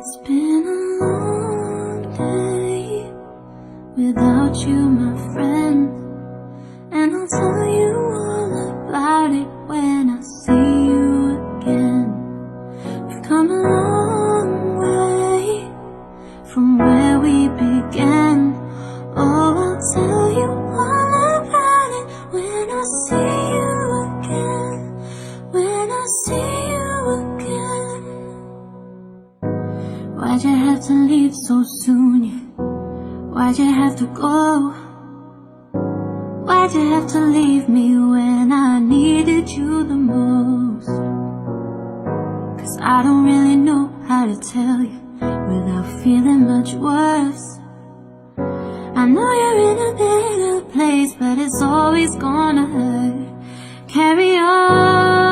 It's been a long day without you, my friend, and I'll tell you all about it when I see you again. We've come a long way from where we began. Oh, I'll tell you all about it when I see you again. When I see you again. Why'd you have to leave so soon? Yeah. Why'd you have to go? Why'd you have to leave me when I needed you the most? 'Cause I don't really know how to tell you without feeling much worse. I know you're in a better place, but it's always gonna hurt. Carry on.